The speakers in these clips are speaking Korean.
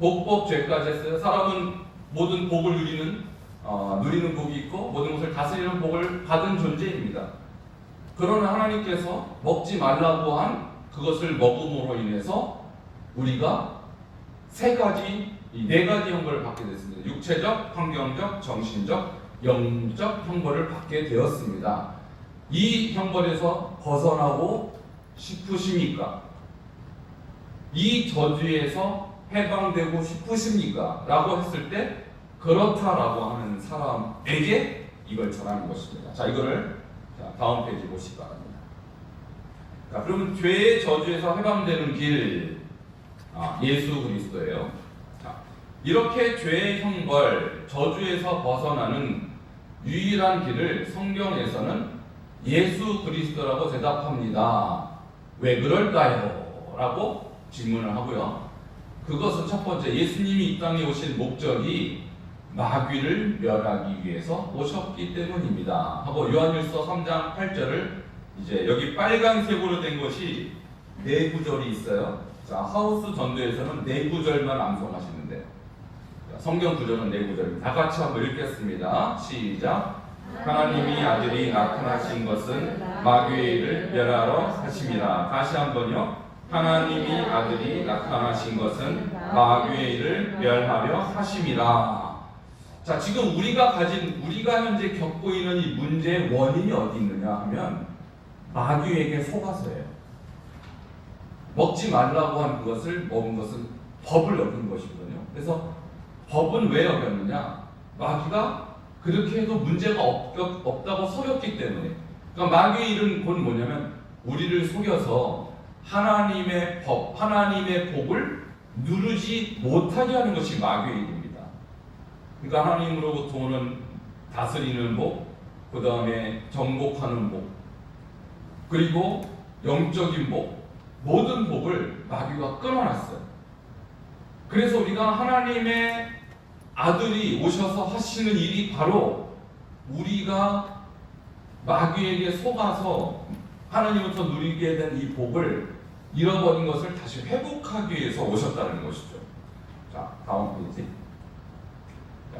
복법죄까지 했어요. 사람은 모든 복을 누리는 복이 있고 모든 것을 다스리는 복을 받은 존재입니다. 그러나 하나님께서 먹지 말라고 한 그것을 먹음으로 인해서 우리가 네 가지 형벌을 받게 됐습니다. 육체적, 환경적, 정신적, 영적 형벌을 받게 되었습니다. 이 형벌에서 벗어나고 싶으십니까? 이 저주에서 해방되고 싶으십니까? 라고 했을 때 그렇다라고 하는 사람에게 이걸 전하는 것입니다. 자, 이거를 다음 페이지 보시기 바랍니다. 자, 그러면 죄의 저주에서 해방되는 길, 예수 그리스도예요. 자, 이렇게 죄의 형벌, 저주에서 벗어나는 유일한 길을 성경에서는 예수 그리스도라고 대답합니다. 왜 그럴까요? 라고 질문을 하고요. 그것은 첫 번째, 예수님이 이 땅에 오신 목적이 마귀를 멸하기 위해서 오셨기 때문입니다. 하고 요한일서 3장 8절을 이제 여기 빨간색으로 된 것이 네 구절이 있어요. 자, 하우스 전도에서는 네 구절만 암송하시는데 성경 구절은 네 구절입니다. 다 같이 한번 읽겠습니다. 시작. 하나님이 아들이 나타나신 것은 마귀의 일을 멸하러 하심이라. 다시 한번요. 하나님이 아들이 나타나신 것은 마귀의 일을 멸하려 하심이라. 자, 지금 우리가 현재 겪고 있는 이 문제의 원인이 어디 있느냐 하면 마귀에게 속아서예요. 먹지 말라고 한 그것을 먹은 것은 법을 어긴 것이거든요. 그래서 법은 왜 어겼느냐? 마귀가 그렇게 해도 문제가 없다고 속였기 때문에. 그러니까 마귀의 일은 곧 뭐냐면 우리를 속여서 하나님의 법, 하나님의 복을 누르지 못하게 하는 것이 마귀의 일입니다. 그러니까 하나님으로부터 오는 다스리는 복, 그 다음에 정복하는 복, 그리고 영적인 복, 모든 복을 마귀가 끊어놨어요. 그래서 우리가 하나님의 아들이 오셔서 하시는 일이 바로 우리가 마귀에게 속아서 하나님부터 누리게 된 이 복을 잃어버린 것을 다시 회복하기 위해서 오셨다는 것이죠. 자, 다음 페이지.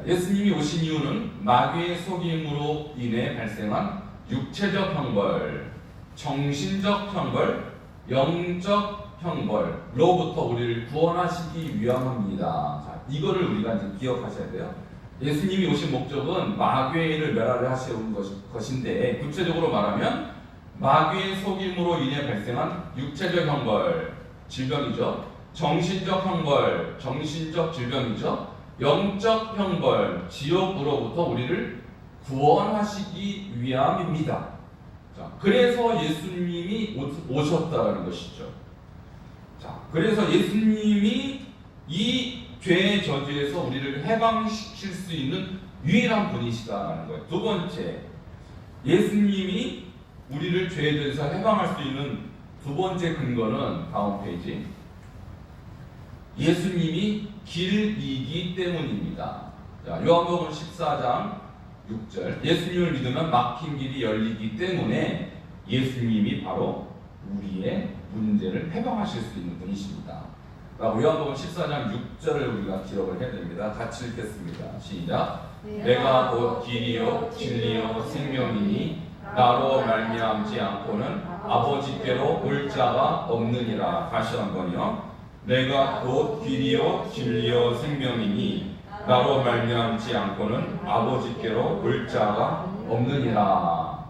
예수님이 오신 이유는 마귀의 속임으로 인해 발생한 육체적 형벌, 정신적 형벌, 영적 형벌로부터 우리를 구원하시기 위함입니다. 자, 이거를 우리가 이제 기억하셔야 돼요. 예수님이 오신 목적은 마귀의 일을 멸하려 하시는 것인데, 구체적으로 말하면 마귀의 속임으로 인해 발생한 육체적 형벌, 질병이죠. 정신적 형벌, 정신적 질병이죠. 영적 형벌, 지옥으로부터 우리를 구원하시기 위함입니다. 자, 그래서 예수님이 오셨다는 것이죠. 자, 그래서 예수님이 이 죄의 저주에서 우리를 해방시킬 수 있는 유일한 분이시다라는 거예요. 두 번째, 예수님이 우리를 죄의 저주에서 해방할 수 있는 두 번째 근거는 다음 페이지. 예수님이 길이기 때문입니다. 자, 요한복음 14장 6절. 예수님을 믿으면 막힌 길이 열리기 때문에 예수님이 바로 우리의 문제를 해방하실 수 있는 분이십니다. 요한복음 14장 6절을 우리가 기록을 해야 됩니다. 같이 읽겠습니다. 시작. 내가 곧 길이요 진리요 생명이니 나로 말미암지 않고는 아버지께로 올 자가 없느니라. 다시 한번요. 내가 곧 길이요 진리요 생명이니 나로 말미암지 않고는 아버지께로 올 자가 없느니라.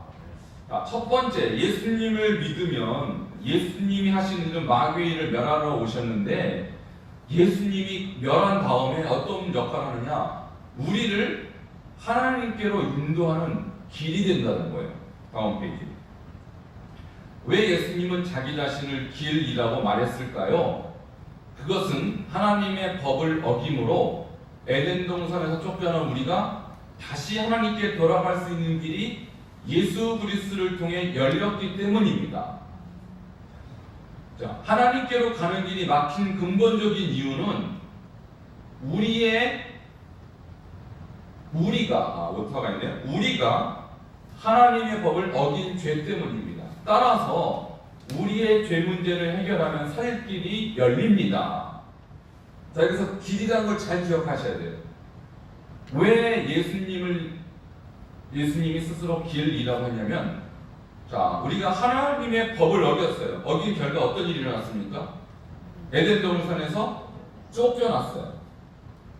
첫 번째, 예수님을 믿으면 예수님이 하신 일은 마귀의 일을 멸하러 오셨는데, 예수님이 멸한 다음에 어떤 역할을 하느냐? 우리를 하나님께로 인도하는 길이 된다는 거예요. 다음 페이지. 왜 예수님은 자기 자신을 길이라고 말했을까요? 그것은 하나님의 법을 어김으로 에덴 동산에서 쫓겨난 우리가 다시 하나님께 돌아갈 수 있는 길이 예수 그리스도를 통해 열렸기 때문입니다. 자, 하나님께로 가는 길이 막힌 근본적인 이유는 우리가 하나님의 법을 어긴 죄 때문입니다. 따라서 우리의 죄 문제를 해결하면 살 길이 열립니다. 자, 여기서 길이라는 걸 잘 기억하셔야 돼요. 왜 예수님이 스스로 길이라고 했냐면, 자, 우리가 하나님의 법을 어겼어요. 어긴 결과 어떤 일이 일어났습니까? 에덴 동산에서 쫓겨났어요.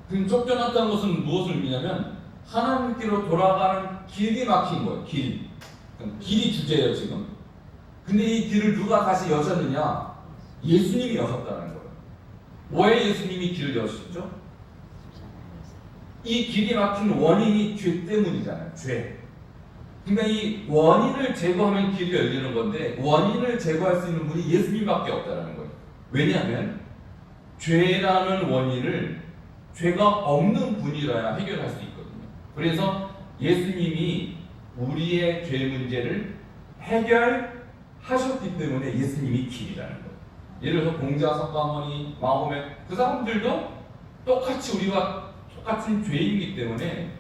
그럼 쫓겨났다는 것은 무엇을 의미냐면 하나님께로 돌아가는 길이 막힌 거예요. 길이 주제예요 지금. 근데 이 길을 누가 다시 여셨느냐? 예수님이 여셨다는 거예요. 왜 예수님이 길을 여셨죠? 이 길이 막힌 원인이 죄 때문이잖아요. 죄. 그러니까 이 원인을 제거하면 길이 열리는 건데 원인을 제거할 수 있는 분이 예수님밖에 없다는 거예요. 왜냐하면 죄라는 원인을 죄가 없는 분이라야 해결할 수 있거든요. 그래서 예수님이 우리의 죄 문제를 해결하셨기 때문에 예수님이 길이라는 거예요. 예를 들어서 공자, 석가모니, 마호메 그 사람들도 똑같이 우리와 똑같은 죄인이기 때문에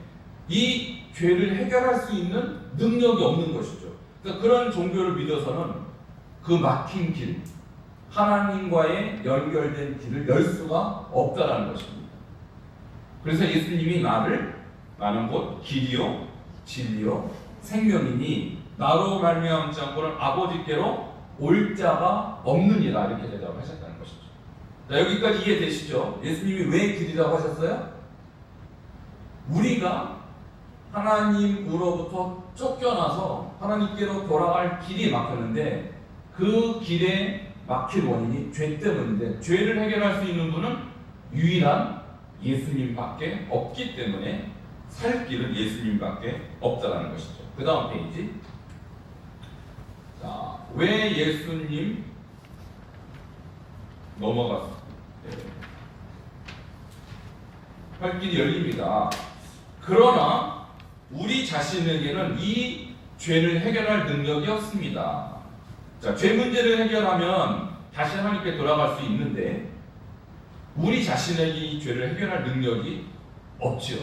이 죄를 해결할 수 있는 능력이 없는 것이죠. 그러니까 그런 종교를 믿어서는 그 막힌 길, 하나님과의 연결된 길을 열 수가 없다라는 것입니다. 그래서 예수님이 나는 곧 길이요 진리요 생명이니 나로 말미암지 않고는 아버지께로 올 자가 없느니라 이렇게 대답하셨다는 것이죠. 자, 여기까지 이해되시죠? 예수님이 왜 길이라고 하셨어요? 우리가 하나님으로부터 쫓겨나서 하나님께로 돌아갈 길이 막혔는데 그 길에 막힐 원인이 죄 때문인데 죄를 해결할 수 있는 분은 유일한 예수님밖에 없기 때문에 살 길은 예수님밖에 없다라는 것이죠. 그 다음 페이지. 자, 왜 예수님 넘어갔어요? 할 길이 열립니다. 그러나 우리 자신에게는 이 죄를 해결할 능력이 없습니다. 자, 죄 문제를 해결하면 다시 하나님께 돌아갈 수 있는데 우리 자신에게 이 죄를 해결할 능력이 없죠.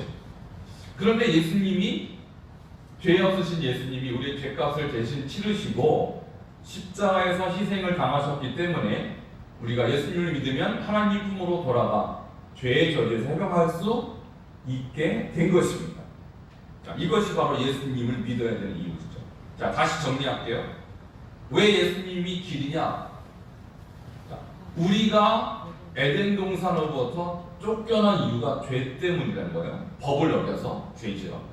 그런데 예수님이 죄 없으신 예수님이 우리의 죄값을 대신 치르시고 십자가에서 희생을 당하셨기 때문에 우리가 예수님을 믿으면 하나님 품으로 돌아가 죄의 저주에서 해방할 수 있게 된 것입니다. 자, 이것이 바로 예수님을 믿어야 되는 이유죠. 자, 다시 정리할게요. 왜 예수님이 길이냐? 자, 우리가 에덴 동산으로부터 쫓겨난 이유가 죄 때문이라는 거예요. 법을 어겨서 죄죠.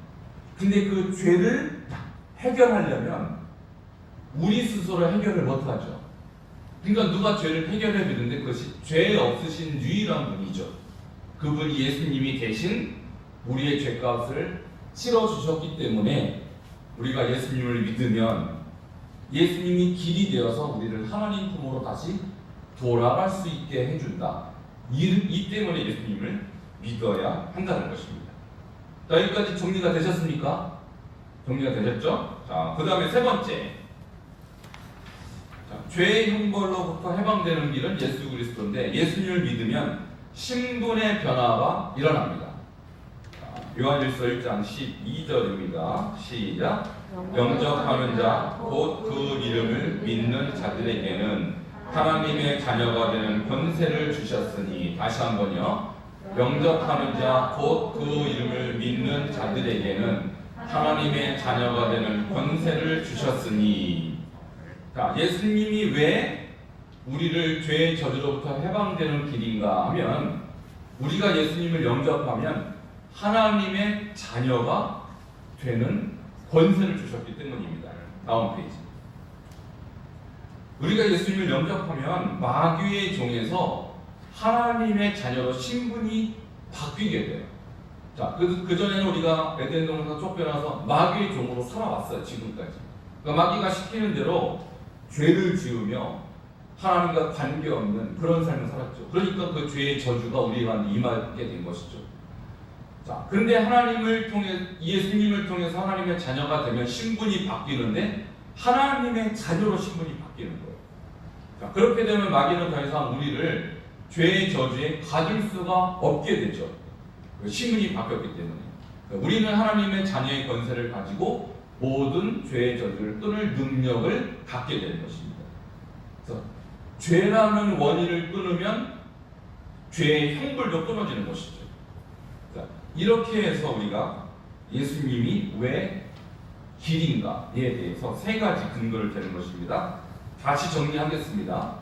근데 그 죄를 해결하려면 우리 스스로 해결을 못하죠. 그러니까 누가 죄를 해결해 주는데 그것이 죄 없으신 유일한 분이죠. 그분이 예수님이 대신 우리의 죄값을 치러주셨기 때문에 우리가 예수님을 믿으면 예수님이 길이 되어서 우리를 하나님 품으로 다시 돌아갈 수 있게 해준다. 이 때문에 예수님을 믿어야 한다는 것입니다. 자, 여기까지 정리가 되셨습니까? 정리가 되셨죠? 자, 그 다음에 세 번째. 자, 죄의 형벌로부터 해방되는 길은 예수 그리스도인데 예수님을 믿으면 신분의 변화가 일어납니다. 요한일서 1장 12절입니다. 시작. 영접하는 자 곧 그 이름을 믿는 자들에게는 하나님의 자녀가 되는 권세를 주셨으니. 다시 한번요. 영접하는 자 곧 그 이름을 믿는 자들에게는 하나님의 자녀가 되는 권세를 주셨으니. 자, 예수님이 왜 우리를 죄의 저주로부터 해방되는 길인가 하면 우리가 예수님을 영접하면 하나님의 자녀가 되는 권세를 주셨기 때문입니다. 다음 페이지. 우리가 예수님을 영접하면 마귀의 종에서 하나님의 자녀로 신분이 바뀌게 돼요. 자, 그 전에는 우리가 에덴 동산에서 쫓겨나서 마귀의 종으로 살아왔어요. 지금까지. 그러니까 마귀가 시키는 대로 죄를 지으며 하나님과 관계없는 그런 삶을 살았죠. 그러니까 그 죄의 저주가 우리한테 임하게 된 것이죠. 자, 그런데 하나님을 통해 예수님을 통해서 하나님의 자녀가 되면 신분이 바뀌는데 하나님의 자녀로 신분이 바뀌는 거예요. 자, 그렇게 되면 마귀는 더 이상 우리를 죄의 저주에 가둘 수가 없게 되죠. 신분이 바뀌었기 때문에. 우리는 하나님의 자녀의 권세를 가지고 모든 죄의 저주를 끊을 능력을 갖게 되는 것입니다. 그래서 죄라는 원인을 끊으면 죄의 형벌도 끊어지는 것이죠. 자, 이렇게 해서 우리가 예수님이 왜 길인가에 대해서 세 가지 근거를 대는 것입니다. 다시 정리하겠습니다.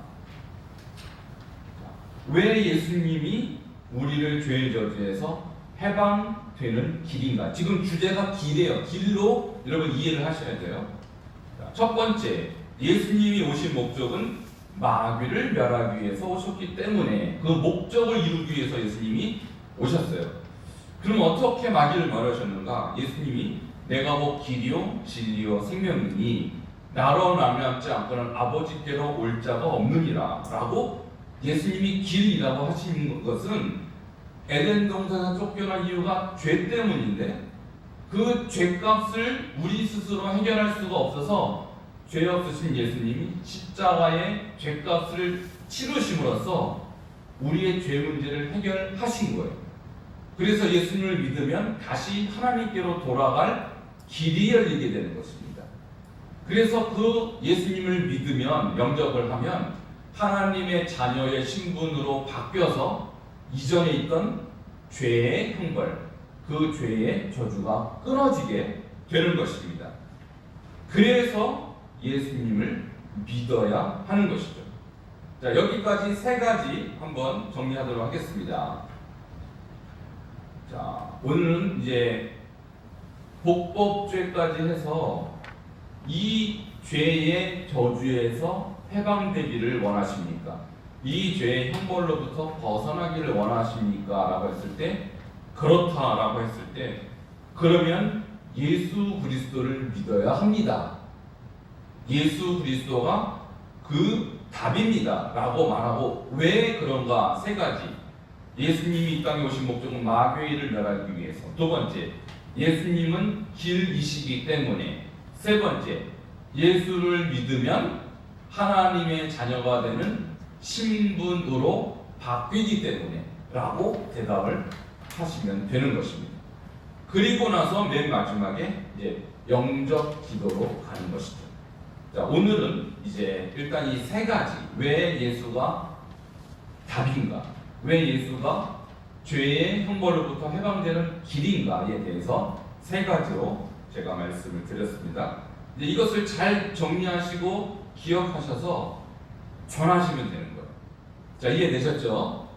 왜 예수님이 우리를 죄의 저주에서 해방되는 길인가? 지금 주제가 길이에요. 길로 여러분 이해를 하셔야 돼요. 첫 번째, 예수님이 오신 목적은 마귀를 멸하기 위해서 오셨기 때문에 그 목적을 이루기 위해서 예수님이 오셨어요. 그럼 어떻게 마귀를 멸하셨는가? 예수님이 내가 곧 길이요 진리요 생명이니 나로 말미암지 않고는 아버지께로 올 자가 없느니라 라고 예수님이 길이라고 하신 것은 에덴 동산에서 쫓겨난 이유가 죄 때문인데 그 죄값을 우리 스스로 해결할 수가 없어서 죄 없으신 예수님이 십자가의 죄값을 치르심으로써 우리의 죄 문제를 해결하신 거예요. 그래서 예수님을 믿으면 다시 하나님께로 돌아갈 길이 열리게 되는 것입니다. 그래서 그 예수님을 믿으면, 영접을 하면 하나님의 자녀의 신분으로 바뀌어서 이전에 있던 죄의 형벌, 그 죄의 저주가 끊어지게 되는 것입니다. 그래서 예수님을 믿어야 하는 것이죠. 자, 여기까지 세 가지 한번 정리하도록 하겠습니다. 자, 오늘은 이제 복법죄까지 해서 이 죄의 저주에서 해방되기를 원하십니까? 이 죄의 형벌로부터 벗어나기를 원하십니까? 라고 했을 때 그렇다라고 했을 때 그러면 예수 그리스도를 믿어야 합니다. 예수 그리스도가 그 답입니다 라고 말하고, 왜 그런가? 세 가지. 예수님이 이 땅에 오신 목적은 마귀를 멸하기 위해서. 두 번째, 예수님은 길이시기 때문에. 세 번째, 예수를 믿으면 하나님의 자녀가 되는 신분으로 바뀌기 때문에 라고 대답을 하시면 되는 것입니다. 그리고 나서 맨 마지막에 이제 영접 기도로 가는 것이죠. 자, 오늘은 이제 일단 이 세 가지, 왜 예수가 답인가, 왜 예수가 죄의 형벌로부터 해방되는 길인가에 대해서 세 가지로 제가 말씀을 드렸습니다. 이제 이것을 잘 정리하시고 기억하셔서 전하시면 되는 거예요. 자, 이해되셨죠?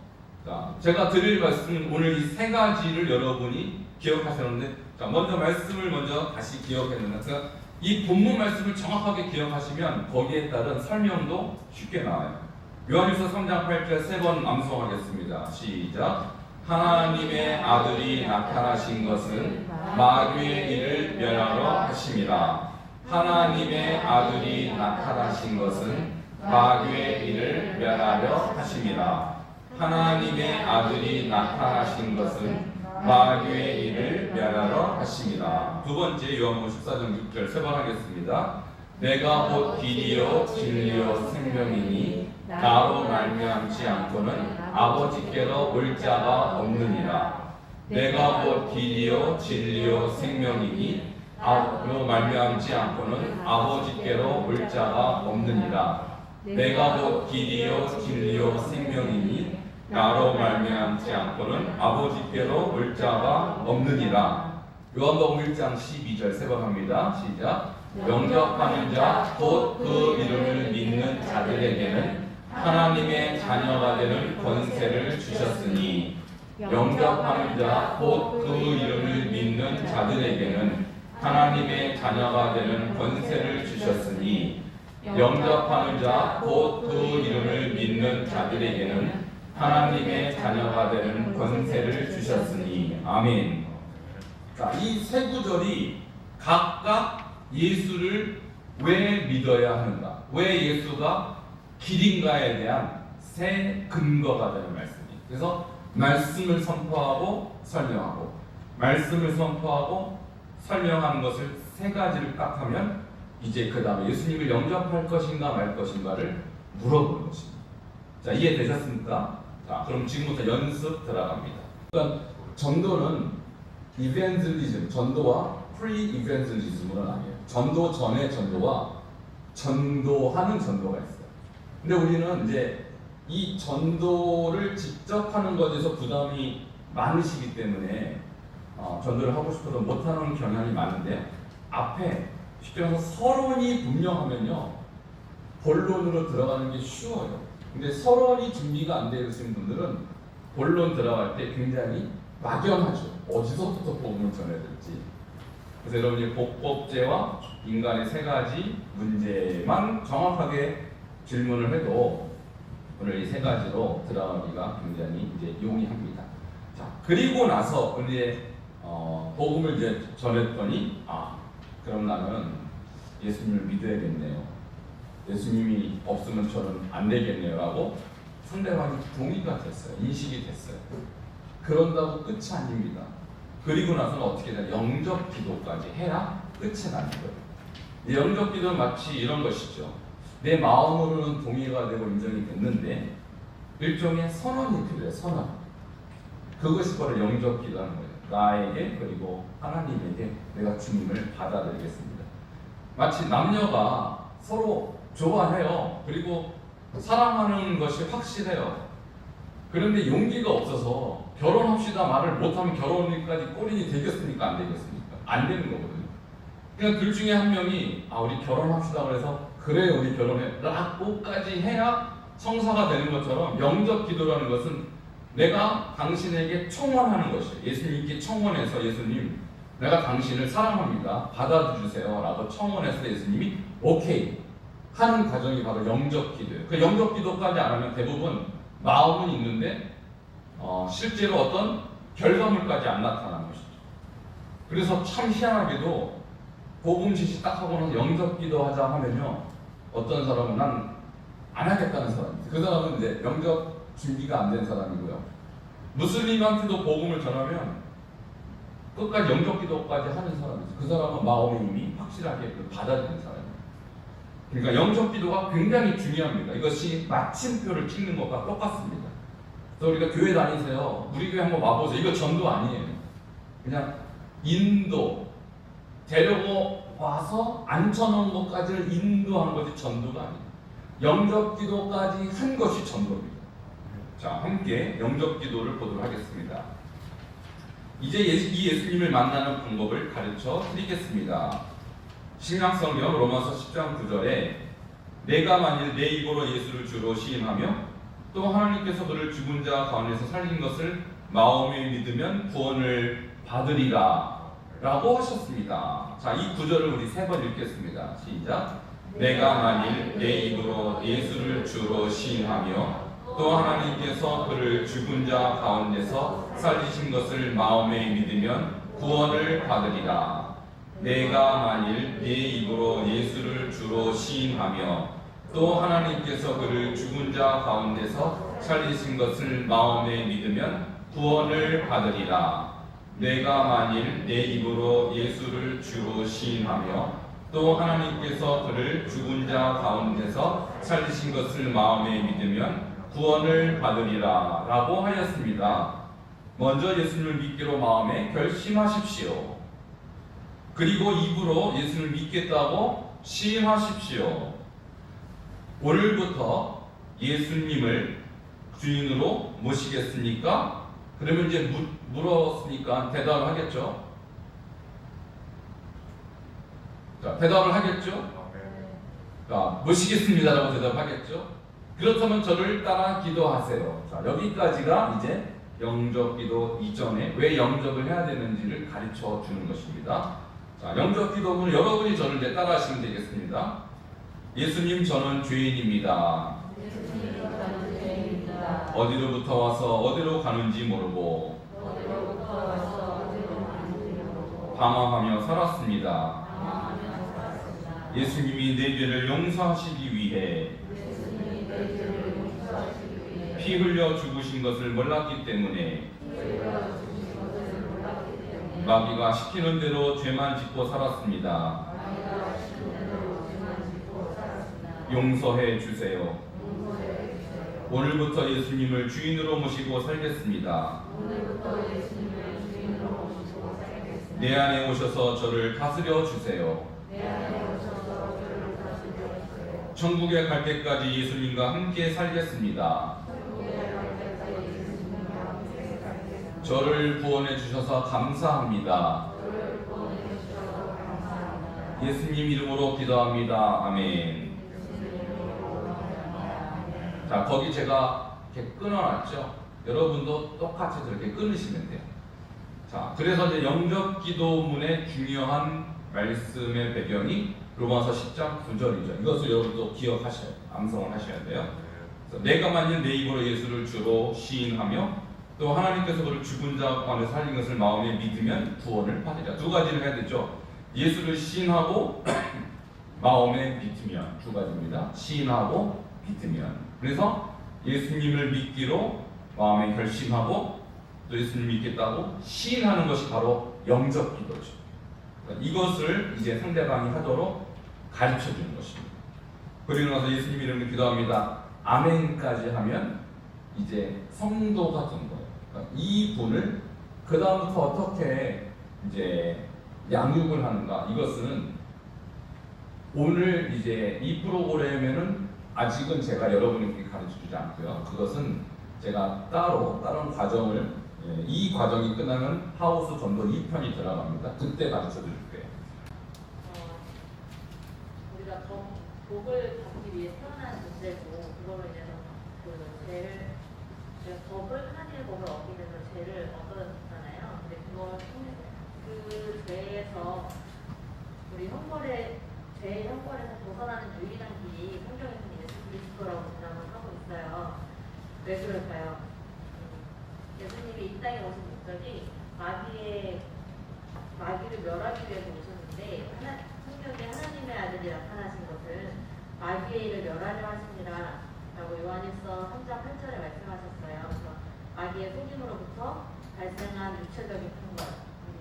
자, 제가 드릴 말씀은 오늘 이 세 가지를 여러분이 기억하셨는데, 자, 먼저 말씀을 먼저 다시 기억했는데, 그러니까 이 본문 말씀을 정확하게 기억하시면 거기에 따른 설명도 쉽게 나와요. 요한일서 3장 8절 세 번 암송하겠습니다. 시작. 하나님의 아들이 나타나신 것은 마귀의 일을 멸하러 하심이라. 하나님의 아들이 나타나신 것은 마귀의 일을 멸하려 하심이라. 하나님의 아들이 나타나신 것은 마귀의 일을 멸하러 하심이라. 두 번째, 요한복음 14장 6절 세 번 하겠습니다. 내가 곧 길이요 진리요 생명이니 나로 말미암지 않고는 아버지께로 올 자가 없느니라. 내가 곧 길이요 진리요 생명이니 나로 말미암지 않고는 아버지께로 올 자가 없느니라. 내가 곧 길이요 진리요 생명이니 나로 말미암지 않고는 아버지께로 올 자가 없느니라. 요한복음 1장 12절 세 번 합니다. 시작. 영접하는 자 곧 그 이름을 믿는 자들에게는 하나님의 자녀가 되는 권세를 주셨으니. 영접하는 자 곧 그 이름을 믿는 자들에게는 하나님의 자녀가 되는 권세를 주셨으니. 영접하는 자 곧 그 이름을 믿는 자들에게는 하나님의 자녀가 되는 권세를 주셨으니. 아멘. 자, 이 세 구절이 각각 예수를 왜 믿어야 하는가, 왜 예수가 길인가에 대한 세 근거가 되는 말씀이에요. 그래서 말씀을 선포하고 설명하고, 말씀을 선포하고 설명하는 것을 세 가지를 딱 하면 이제 그 다음에 예수님을 영접할 것인가 말 것인가를 물어보는 것입니다. 자, 이해되셨습니까? 자, 그럼 지금부터 연습 들어갑니다. 그러니까 전도는 이벤젤리즘, 전도와 프리-이벤젤리즘은 아니에요. 전도 전의 전도와 전도하는 전도가 있어요. 근데 우리는 이제 이 전도를 직접 하는 것에서 부담이 많으시기 때문에 전도를 하고 싶어도 못하는 경향이 많은데, 앞에 쉽게 말해서 서론이 분명하면요 본론으로 들어가는 게 쉬워요. 근데 서론이 준비가 안 되어 있는 분들은 본론 들어갈 때 굉장히 막연하죠. 어디서부터 복음을 전해야 될지. 그래서 여러분이 복법제와 인간의 세 가지 문제만 정확하게 질문을 해도 오늘 이 세 가지로 들어가기가 굉장히 이제 용이합니다. 자, 그리고 나서 이제 복음을 이제 전했더니 그럼 나는 예수님을 믿어야겠네요. 예수님이 없으면 저는 안 되겠네요라고 상대방이 동의가 됐어요. 인식이 됐어요. 그런다고 끝이 아닙니다. 그리고 나서는 어떻게 되나 영접 기도까지 해야 끝이 나는 거예요. 이 영접 기도는 마치 이런 것이죠. 내 마음으로는 동의가 되고 인정이 됐는데 일종의 선언이 필요해요. 선언. 그것이 바로 영접 기도하는 거예요. 나에게 그리고 하나님에게 내가 주님을 받아들이겠습니다. 마치 남녀가 서로 좋아해요. 그리고 사랑하는 것이 확실해요. 그런데 용기가 없어서 결혼합시다 말을 못하면 결혼까지 꼬린이 되겠습니까? 안 되겠습니까? 안 되는 거거든요. 그냥 둘 중에 한 명이 우리 결혼합시다 그래서 그래 우리 결혼해 라고까지 해야 성사가 되는 것처럼 영접 기도라는 것은 내가 당신에게 청원하는 것이에요. 예수님께 청원해서 예수님 내가 당신을 사랑합니다. 받아주세요 라고 청원해서 예수님이 오케이 하는 과정이 바로 영접 기도예요. 그 영접 기도까지 안 하면 대부분 마음은 있는데 실제로 어떤 결과물까지 안 나타나는 것이죠. 그래서 참 희한하게도 복음 지시 딱 하고 나서 영접 기도하자 하면요 어떤 사람은 난 안 하겠다는 사람이에요. 그 사람은 이제 영접 준비가 안 된 사람이고요. 무슬림한테도 복음을 전하면 끝까지 영접 기도까지 하는 사람이죠. 그 사람은 마음의 이미 확실하게 받아들이는 사람이에요. 그러니까 영접 기도가 굉장히 중요합니다. 이것이 마침표를 찍는 것과 똑같습니다. 그래서 우리가 교회 다니세요. 우리 교회 한번 와보세요. 이거 전도 아니에요. 그냥 인도 데려고 와서 앉혀놓은 것까지를 인도하는 것이 전도가 아니에요. 영접 기도까지 한 것이 전도입니다. 자, 함께 영접 기도를 보도록 하겠습니다. 이제 이 예수님을 만나는 방법을 가르쳐 드리겠습니다. 신약성경 로마서 10장 9절에 내가 만일 내 입으로 예수를 주로 시인하며 또 하나님께서 그를 죽은 자 가운데서 살린 것을 마음에 믿으면 구원을 받으리라 라고 하셨습니다. 자, 이 구절을 우리 세 번 읽겠습니다. 시작. 내가 만일 내 입으로 예수를 주로 시인하며 또 하나님께서 그를 죽은 자 가운데서 살리신 것을 마음에 믿으면 구원을 받으리라. 내가 만일 내 입으로 예수를 주로 시인하며 또 하나님께서 그를 죽은 자 가운데서 살리신 것을 마음에 믿으면 구원을 받으리라. 내가 만일 내 입으로 예수를 주로 시인하며 또 하나님께서 그를 죽은 자 가운데서 살리신 것을 마음에 믿으면 구원을 받으리라 라고 하였습니다. 먼저 예수님을 믿기로 마음에 결심하십시오. 그리고 입으로 예수를 믿겠다고 시인하십시오. 오늘부터 예수님을 주인으로 모시겠습니까? 그러면 이제 물었으니까 대답을 하겠죠. 자, 대답을 하겠죠. 자, 모시겠습니다라고 대답하겠죠. 그렇다면 저를 따라 기도하세요. 자, 여기까지가 이제 영접기도 이전에 왜 영접을 해야 되는지를 가르쳐 주는 것입니다. 자, 영접기도는 여러분이 저를 이제 따라하시면 되겠습니다. 예수님, 저는 죄인입니다. 어디로부터 와서 어디로 가는지 모르고 방황하며 살았습니다. 예수님이 내 죄를 용서하시기 위해 피 흘려 죽으신 것을 몰랐기 때문에 마귀가 시키는 대로 죄만 짓고 살았습니다. 용서해 주세요. 오늘부터 예수님을 주인으로 모시고 살겠습니다. 내 안에 오셔서 저를 다스려 주세요. 천국에 갈 때까지 예수님과 함께 살겠습니다. 저를 구원해 주셔서 감사합니다. 예수님 이름으로 기도합니다. 아멘. 자, 거기 제가 이렇게 끊어놨죠. 여러분도 똑같이 저렇게 끊으시면 돼요. 자, 그래서 이제 영접 기도문의 중요한 말씀의 배경이 로마서 10장 9절이죠. 이것을 여러분도 기억하셔야 돼요. 암송을 하셔야 돼요. 그래서 내가 만일 내 입으로 예수를 주로 시인하며 또 하나님께서 그를 죽은 자 가운데 살린 것을 마음에 믿으면 구원을 받으리라. 두 가지를 해야 되죠. 예수를 시인하고 마음에 믿으면, 두 가지입니다. 시인하고 믿으면. 그래서 예수님을 믿기로 마음에 결심하고 또 예수님 믿겠다고 시인하는 것이 바로 영접 기도죠. 이것을 이제 상대방이 하도록 가르쳐 주는 것입니다. 그리고 나서 예수님 이름으로 기도합니다. 아멘까지 하면 이제 성도가 된 거예요. 그러니까 이 분을 그 다음부터 어떻게 이제 양육을 하는가, 이것은 오늘 이제 이 프로그램에는 아직은 제가 여러분에게 가르쳐 주지 않고요. 그것은 제가 따로 다른 과정을, 이 과정이 끝나면 하우스 전도 2편이 들어갑니다. 그때 가르쳐 드릴게요. 우리가 복을 받기 위해 태어난 존재고, 그걸로 인해서 그 죄를, 법을, 하나님의 법을 어기면서 죄를 얻었잖아요. 근데 그걸 통해서 그 죄에서 우리 죄의 형벌에서 벗어나는 유일한 길이 성경에서는 예수 그리스도라고 주장을 하고 있어요. 왜 그럴까요? 예수님이 이 땅에 오신 목적이 마귀를 멸하기 위해서 오셨는데, 성경에 하나님의 아들이 나타나신 것은 마귀의 일을 멸하려 하시니라 라고 요한일서 3장 8절에 말씀하셨어요. 그래서 마귀의 속임으로부터 발생한 육체적인 풍벌,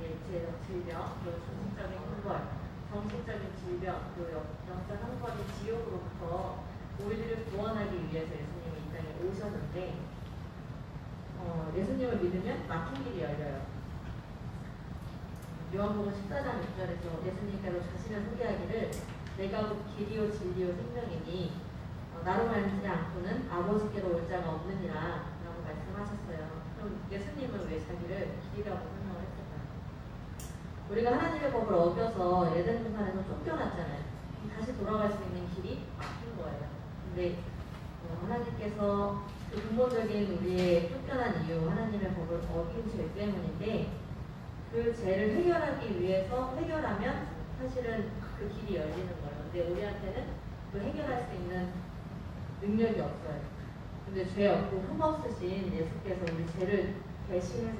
육체적 질병, 그리고 정신적인 풍벌, 정신적인 질병, 그리고 영적 형벌인 지옥으로부터 우리들을 구원하기 위해서 예수님이 이 땅에 오셨는데, 예수님을 믿으면 막힌 길이 열려요. 요한복음 14장 6절에서 예수님께서 자신을 소개하기를 내가 곧 길이요 진리요 생명이니 나로 말미지 않고는 아버지께로 올 자가 없느니라 라고 말씀하셨어요. 그럼 예수님은 왜 자기를 길이라고 설명을 했을까요? 우리가 하나님의 법을 어겨서 에덴 동산에서 쫓겨났잖아요. 다시 돌아갈 수 있는 길이 막힌 거예요. 근데 하나님께서 그 근본적인 우리의 쫓겨난 이유, 하나님의 법을 어긴 죄 때문인데, 그 죄를 해결하면 사실은 그 길이 열리는 거예요. 근데 우리한테는 그 해결할 수 있는 능력이 없어요. 근데 죄 없고 흠 없으신 예수께서 우리 죄를 대신해서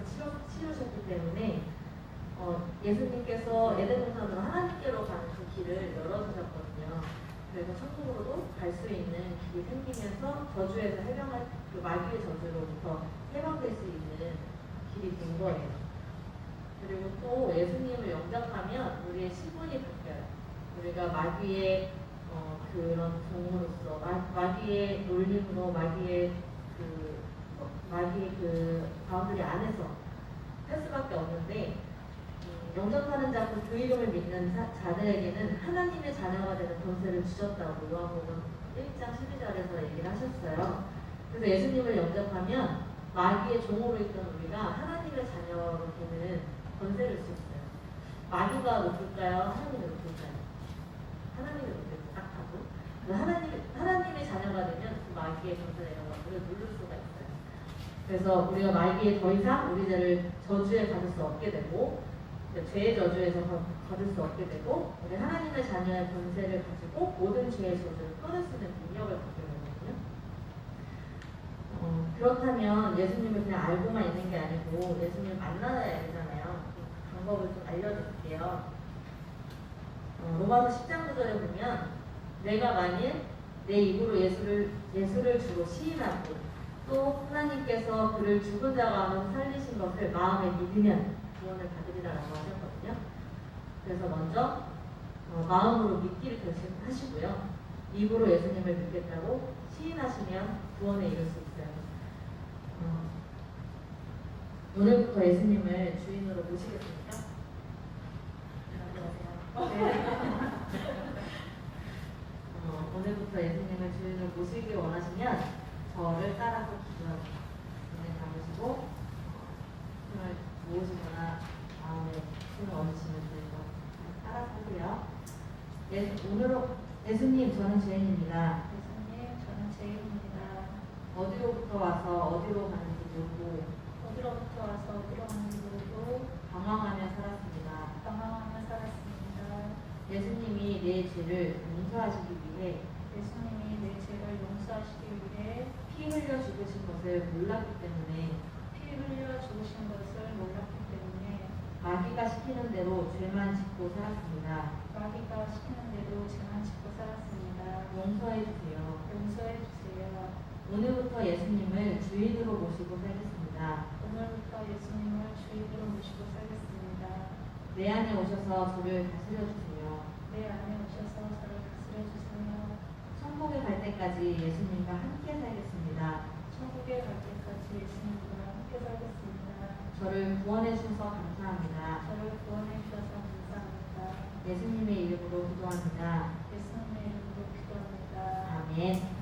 치르셨기 때문에 예수님께서 에덴 동산으로 하나님께로 가는 그 길을 열어주셨거든요. 그래서 천국으로도 갈 수 있는 길이 생기면서 저주에서 그 마귀의 저주로부터 해방될 수 있는 길이 된 거예요. 그리고 또 예수님을 영접하면 우리의 신분이 바뀌어요. 우리가 마귀의 그런 종으로서 마귀의 놀림으로 마귀의 그 바운더리 안에서 할 수밖에 없는데, 영접하는 자, 그 이름을 믿는 자들에게는 하나님의 자녀가 되는 권세를 주셨다고 요한복음 1장 12절에서 얘기를 하셨어요. 그래서 예수님을 영접하면 마귀의 종으로 있던 우리가 하나님의 자녀로 되는 권세를 줄 수 있어요. 마귀가 높을까요? 하나님이 높을까요? 하나님이 높을까요? 딱 하고. 하나님의 자녀가 되면 그 마귀의 권세를 누를 수가 있어요. 그래서 우리가 마귀에 더 이상 우리 죄를 저주에 받을 수 없게 되고, 죄의 저주에서 받을 수 없게 되고, 우리 하나님의 자녀의 권세를 가지고 모든 죄의 저주를 끊을 수 있는 능력을 갖게 되거든요. 그렇다면 예수님을 그냥 알고만 있는 게 아니고 예수님을 만나야 되잖아요. 그 방법을 좀 알려드릴게요. 로마서 10장 9절에 보면 내가 만일 내 입으로 예수를 주로 시인하고 또 하나님께서 그를 죽은 자 가운데 살리신 것을 마음에 믿으면 구원을 받으리라고 하셨거든요. 그래서 먼저 마음으로 믿기를 결심하시고요. 입으로 예수님을 믿겠다고 시인하시면 구원에 이를 수 있어요. 오늘부터 예수님을 주인으로 모시겠습니까? 안녕하세요. 오늘부터 예수님을 주인으로 모시길 원하시면 저를 따라서 기도하세요. 눈을 감으시고 말씀을 얻으시면 될 것 같아요. 따라하고요. 예수님, 저는 죄인입니다. 예수님, 저는 죄인입니다. 어디로부터 와서 어디로 가는지 모르고 어디로부터 와서 어디로 가는지 모르고 방황하며 살았습니다. 방황하며 살았습니다. 예수님이 내 죄를 용서하시기 위해 예수님이 내 죄를 용서하시기 위해 피 흘려 죽으신 것을 몰랐기 때문에 피 흘려 죽으신 것을 몰랐기 때문에 마귀가 시키는 대로 죄만 짓고 살았습니다. 마귀가 시키는 대로 죄만 짓고 살았습니다. 용서해 주세요. 용서해 주세요. 오늘부터 예수님을 주인으로 모시고 살겠습니다. 오늘부터 예수님을 주인으로 모시고 살겠습니다. 내 안에 오셔서 저를 다스려 주세요. 내 안에 오셔서 저를 다스려 주세요. 천국에 갈 때까지 예수님과 함께 살겠습니다. 천국에 갈 때까지 예수님과 함께 살겠습니다. 저를 구원해 주셔서 감사합니다. 저를 구원해 주셔서 감사합니다. 예수님의 이름으로 기도합니다. 예수님의 이름으로 기도합니다. 아멘.